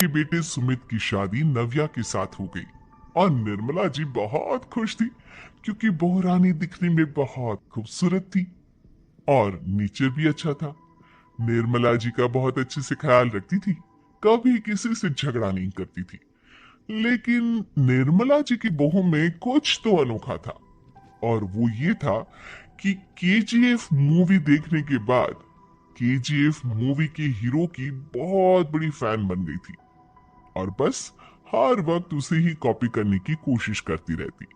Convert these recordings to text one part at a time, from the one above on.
के बेटे सुमित की शादी नव्या के साथ हो गई और निर्मला जी बहुत खुश थी क्योंकि बहू रानी दिखने में बहुत खूबसूरत थी और नेचर भी अच्छा था। निर्मला जी का बहुत अच्छे से ख्याल रखती थी, कभी किसी से झगड़ा नहीं करती थी। लेकिन निर्मला जी की बहू में कुछ तो अनोखा था और वो ये था कि केजीएफ मूवी देखने के बाद केजीएफ मूवी के हीरो की बहुत बड़ी फैन बन गई थी और बस हर वक्त उसे ही कॉपी करने की कोशिश करती रहती।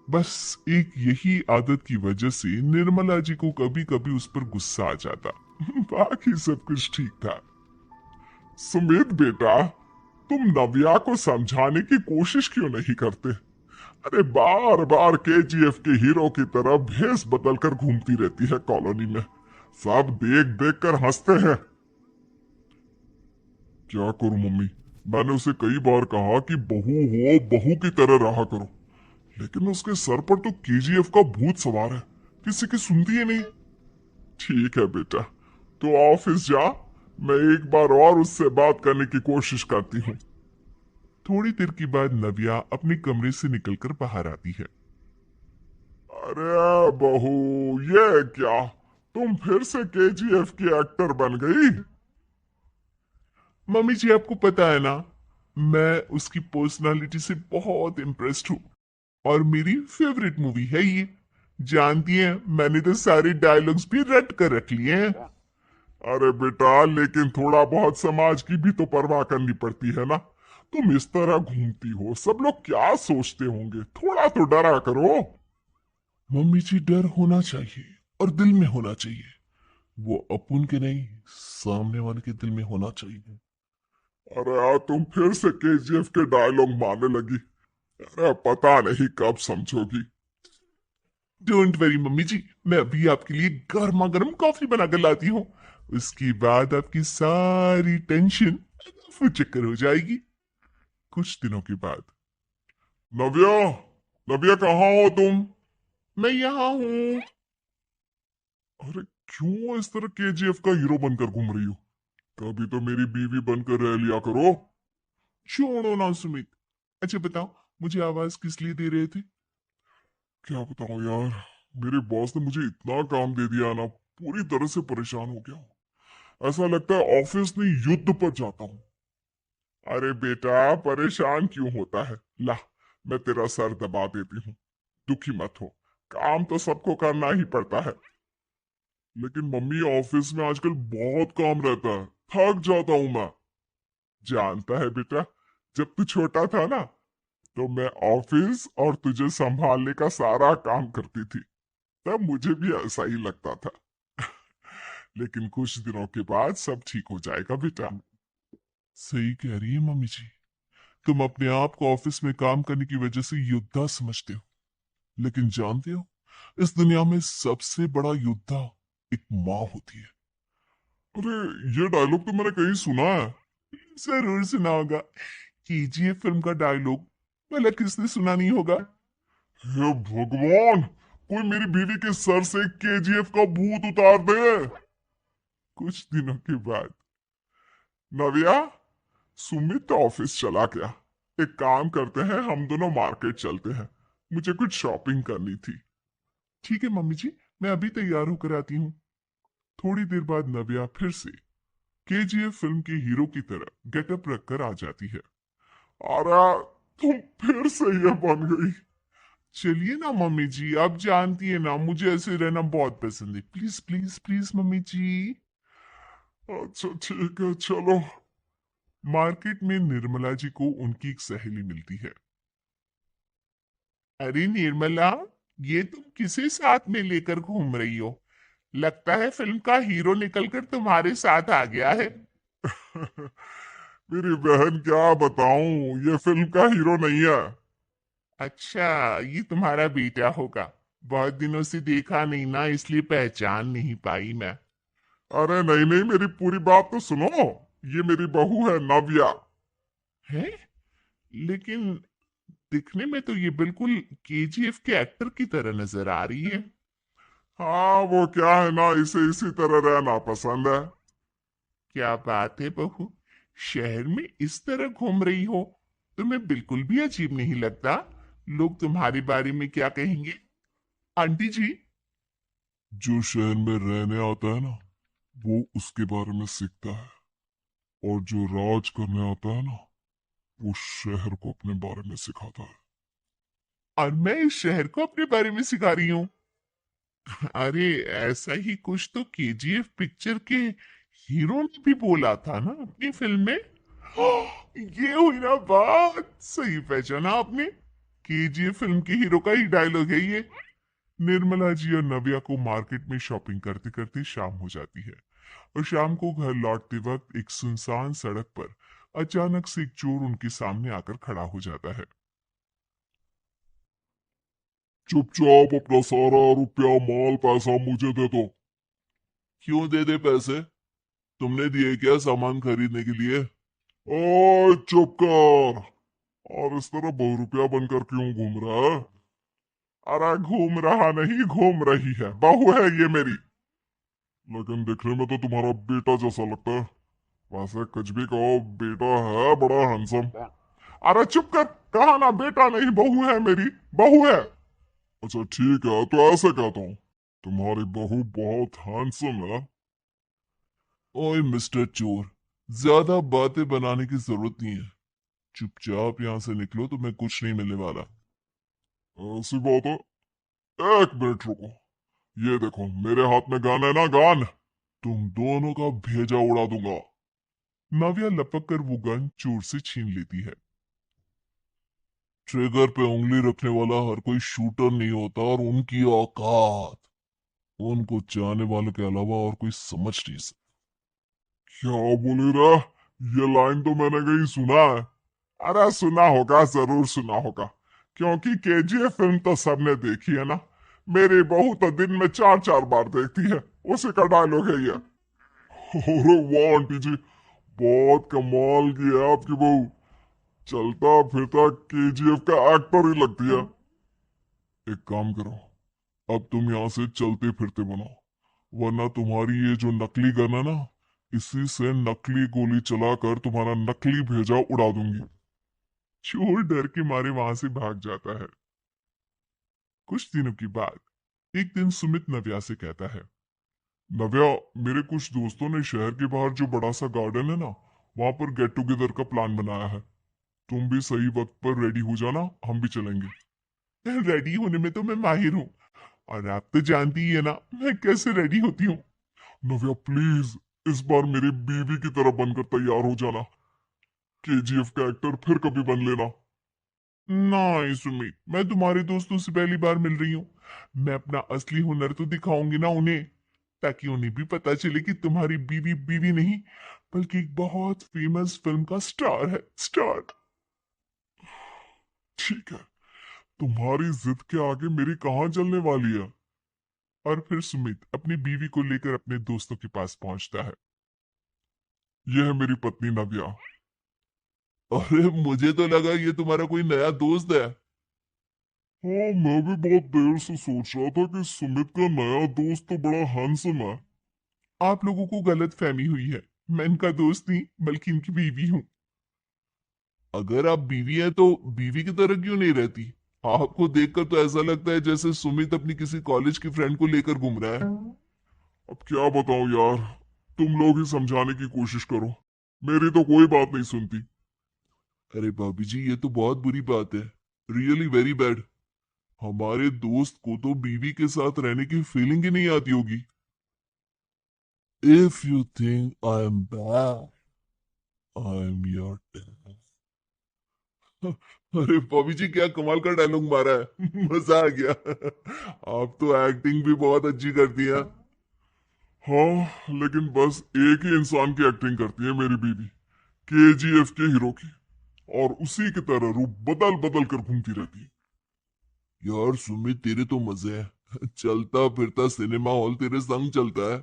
बस एक यही आदत की वजह से निर्मला जी को कभी कभी उस पर गुस्सा आ जाता। बाकी सब कुछ ठीक था। सुमित बेटा, तुम नव्या को समझाने की कोशिश क्यों नहीं करते? अरे बार बार केजीएफ के हीरो की तरह भेस बदल कर घूमती रहती है कॉलोनी में। सब देख देख कर हंसते हैं। क्या करूं मम्मी, मैंने उसे कई बार कहा कि बहू हो बहू की तरह रहा करो, लेकिन उसके सर पर तो केजीएफ का भूत सवार है, किसी की सुनती ही नहीं। ठीक है बेटा, तो ऑफिस जा, मैं एक बार और उससे बात करने की कोशिश करती हूँ। थोड़ी देर के बाद नव्या अपने कमरे से निकलकर बाहर आती है। अरे बहू, ये क्या, तुम फिर से केजीएफ की एक्टर बन गई? मम्मी जी आपको पता है ना, मैं उसकी पर्सनालिटी से बहुत इम्प्रेस्ड हूँ और मेरी फेवरेट मूवी है ये। जानती हैं, मैंने तो सारे डायलॉग्स भी रट कर रख लिए हैं। अरे बेटा, लेकिन थोड़ा बहुत समाज की भी तो परवाह करनी पड़ती है ना। तुम इस तरह घूमती हो, सब लोग क्या सोचते होंगे, थोड़ा तो डरा करो। मम्मी जी डर होना चाहिए और दिल में होना चाहिए, वो अपुन के नहीं सामने वाले के दिल में होना चाहिए। अरे यार, तुम फिर से केजीएफ के डायलॉग मारने लगी। अरे पता नहीं कब समझोगी। डोंट वरी मम्मी जी, मैं अभी आपके लिए गर्मा गर्म कॉफी बनाकर लाती हूँ। उसके बाद आपकी सारी टेंशन चक्कर हो जाएगी। कुछ दिनों के बाद। नव्या, नव्या कहाँ हो तुम? मैं यहाँ हूँ। अरे क्यों इस तरह केजीएफ का हीरो बनकर घूम रही हो? कभी तो मेरी बीवी बनकर रह लिया करो। छोड़ो ना सुमित। अच्छा बताओ, मुझे आवाज किस लिए दे रहे थे? क्या बताऊं यार, मेरे बॉस ने मुझे इतना काम दे दिया ना, पूरी तरह से परेशान हो गया हूं। ऐसा लगता है ऑफिस में युद्ध पर जाता हूँ। अरे बेटा, परेशान क्यों होता है? ला, मैं तेरा सर दबा देती हूँ। दुखी मत हो, काम तो सबको करना ही पड़ता है। लेकिन मम्मी, ऑफिस में आजकल बहुत काम रहता है, थक जाता हूं मैं। जानता है बेटा, जब तू छोटा था ना, तो मैं ऑफिस और तुझे संभालने का सारा काम करती थी, तब मुझे भी ऐसा ही लगता था। लेकिन कुछ दिनों के बाद सब ठीक हो जाएगा बेटा। सही कह रही है मम्मी जी। तुम अपने आप को ऑफिस में काम करने की वजह से योद्धा समझते हो, लेकिन जानते हो, इस दुनिया में सबसे बड़ा योद्धा एक माँ होती है। अरे ये डायलॉग तो मैंने कहीं सुना है। जरूर सुना होगा, केजीएफ फिल्म का डायलॉग, भला किसने सुना नहीं होगा। हे भगवान, कोई मेरी बीवी के सर से केजीएफ का भूत उतार दे। कुछ दिनों के बाद। नव्या, सुमित तो ऑफिस चला गया। एक काम करते हैं, हम दोनों मार्केट चलते हैं, मुझे कुछ शॉपिंग करनी थी। ठीक है मम्मी जी, मैं अभी तैयार होकर आती हूँ। थोड़ी देर बाद नव्या फिर से केजीएफ फिल्म के हीरो की तरह गेटअप रखकर आ जाती है। अरे तुम फिर से ये बन गई। चलिए ना मम्मी जी, आप जानती है ना, मुझे ऐसे रहना बहुत पसंद है। प्लीज प्लीज प्लीज मम्मी जी। अच्छा ठीक है, चलो। मार्केट में निर्मला जी को उनकी एक सहेली मिलती है। अरे निर्मला, ये तुम किसे साथ में लेकर घूम रही हो? लगता है फिल्म का हीरो निकलकर तुम्हारे साथ आ गया है। मेरी बहन, क्या बताऊं, ये फिल्म का हीरो नहीं है। अच्छा, ये तुम्हारा बेटा होगा। बहुत दिनों से देखा नहीं ना, इसलिए पहचान नहीं पाई मैं। अरे नहीं नहीं, मेरी पूरी बात तो सुनो। ये मेरी बहू है नव्या। है? लेकिन दिखने में तो ये बिल्कुल केजीएफ के एक्टर की तरह नजर आ रही है। हाँ, वो क्या है ना, इसे इसी तरह रहना पसंद है। क्या बात है बहू, शहर में इस तरह घूम रही हो, तुम्हें बिल्कुल भी अजीब नहीं लगता? लोग तुम्हारे बारे में क्या कहेंगे? आंटी जी। जो शहर में रहने आता है ना, वो उसके बारे में सीखता है। और जो राज करने आता है ना, वो शहर को अपने बारे में सिखाता है। और मैं इस शहर को अपने बारे में सिखा रही हूँ। अरे, ऐसा ही कुछ तो केजीएफ पिक्चर के हीरो ने भी बोला था ना अपनी फिल्म में। ये हुई ना बात, सही पहचाना आपने। केजीएफ फिल्म के हीरो का ही डायलॉग है ये। निर्मला जी और नव्या को मार्केट में शॉपिंग करते करते शाम हो जाती है, और शाम को घर लौटते वक्त एक सुनसान सड़क पर अचानक से एक चोर उनके सामने आकर खड़ा हो जाता है। चुपचाप अपना सारा रुपया माल पैसा मुझे दे दो। क्यों दे दे पैसे? तुमने दिए क्या सामान खरीदने के लिए? ओए चुप कर। और इस तरह बहुरुपया बनकर क्यों घूम रहा है? अरे घूम रहा नहीं, घूम रही है, बहू है ये मेरी। लेकिन दिखने में तो तुम्हारा बेटा जैसा लगता है। वैसे कुछ भी कहो, बेटा है बड़ा हैंडसम। अरे चुप कर, कहा ना बेटा नहीं, बहू है मेरी, बहू है। अच्छा ठीक है, तो ऐसे कहता हूँ, तुम्हारी बहू बहुत हैंडसम है। ओए मिस्टर चोर, ज्यादा बातें बनाने की जरूरत नहीं है। चुपचाप यहाँ से निकलो, तुम्हें कुछ नहीं मिलने वाला। ऐसी बात है। एक मिनट रुको। ये देखो, मेरे हाथ में गन है ना, गन। तुम दोनों का भेजा उड़ा दूंगा। नव्या लपक कर वो गन चोर से छीन लेती है। ट्रिगर पे उंगली रखने वाला हर कोई शूटर नहीं होता, और उनकी औकात उनको चाहने वाले के अलावा और कोई समझ नहीं सकता। क्या बोली रे? ये लाइन तो मैंने कहीं सुना है। अरे सुना होगा, जरूर सुना होगा, क्योंकि केजीएफ फिल्म तो सबने देखी है ना। मेरी बहू तो दिन में 4-4 बार देखती है। उसी का डायलॉग है ये। अरे वाह आंटी जी, बहुत कमाल की है आपकी बहू। चलता फिरता केजीएफ का एक्टर ही लगती है। एक काम करो, अब तुम यहाँ से चलते फिरते बनो, वरना तुम्हारी ये जो नकली गन है ना, इसी से नकली गोली चलाकर तुम्हारा नकली भेजा उड़ा दूंगी। चोर डर के मारे वहां से भाग जाता है। कुछ दिनों की बात, एक दिन सुमित नव्या से कहता है। नव्या, मेरे कुछ दोस्तों ने शहर के बाहर जो बड़ा सा गार्डन है ना, वहां पर गेट टुगेदर का प्लान बनाया है। तुम भी सही वक्त पर रेडी हो जाना, हम भी चलेंगे। रेडी होने में तो मैं माहिर हूँ, और आप तो जानती ही है ना मैं कैसे रेडी होती हूँ। नव्या प्लीज, इस बार मेरी बीवी की तरह बनकर तैयार हो जाना। केजीएफ का एक्टर फिर कभी बन लेना। नहीं सुमित, मैं तुम्हारे दोस्तों से पहली बार मिल रही हूँ। मैं अपना असली हुनर तो दिखाऊंगी ना उन्हें, ताकि उन्हें भी पता चले कि तुम्हारी बीवी बीवी नहीं, बल्कि एक बहुत फेमस फिल्म का स्टार है, स्टार। ठीक है, तुम्हारी जिद के आगे मेरी कहाँ चलने वाली है। और फिर सुमित अपनी बीवी को लेकर अपने दोस्तों के पास पहुंचता है। यह है मेरी पत्नी नव्या। अरे मुझे तो लगा ये तुम्हारा कोई नया दोस्त है। हाँ, मैं भी बहुत देर से सोच रहा था कि सुमित का नया दोस्त तो बड़ा हैंडसम है। आप लोगों को गलत फहमी हुई है, मैं इनका दोस्त नहीं बल्कि इनकी बीवी हूँ। अगर आप बीवी हैं तो बीवी की तरह क्यों नहीं रहती? आपको देखकर तो ऐसा लगता है जैसे सुमित अपनी किसी कॉलेज की फ्रेंड को लेकर घूम रहा है। अब क्या बताऊं यार, तुम लोग ही समझाने की कोशिश करो। मेरी तो कोई बात नहीं सुनती। अरे भाभी जी, ये तो बहुत बुरी बात है, रियली वेरी बैड। हमारे दोस्त को तो बीवी के साथ रहने की फीलिंग ही नहीं आती होगी। If you think I am bad, I am your dead. अरे भाभी जी, क्या कमाल का डायलॉग मारा है। मजा आ गया। आप तो एक्टिंग भी बहुत अच्छी करती हैं। हाँ, लेकिन बस एक ही इंसान की एक्टिंग करती है मेरी बीवी, केजीएफ के हीरो की। और उसी की तरह रूप बदल बदल कर घूमती रहती है। यार सुमित, तेरे तो मजे हैं। चलता फिरता सिनेमा हॉल तेरे संग चलता है।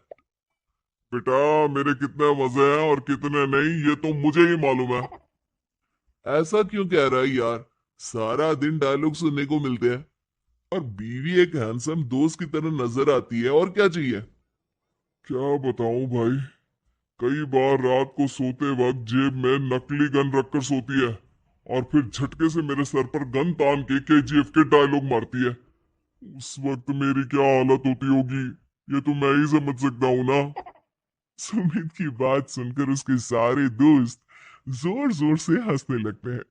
बेटा, मेरे कितने मजे हैं और कितने नहीं, ये तो मुझे ही मालूम है। ऐसा क्यों कह रहा है यार? सारा दिन डायलॉग सुनने को मिलते हैं, और बीवी एक हैंडसम दोस्त की तरह नजर आती है, और क्या चाहिए? क्या बताऊं भाई, कई बार रात को सोते वक्त जेब में नकली गन रखकर सोती है और फिर झटके से मेरे सर पर गन तान के केजीएफ के डायलॉग मारती है। उस वक्त मेरी क्या हालत होती होगी ये तो मैं ही समझ सकता हूं ना। सुमित की बात सुनकर उसके सारे दोस्त जोर जोर से हंसने लगते हैं।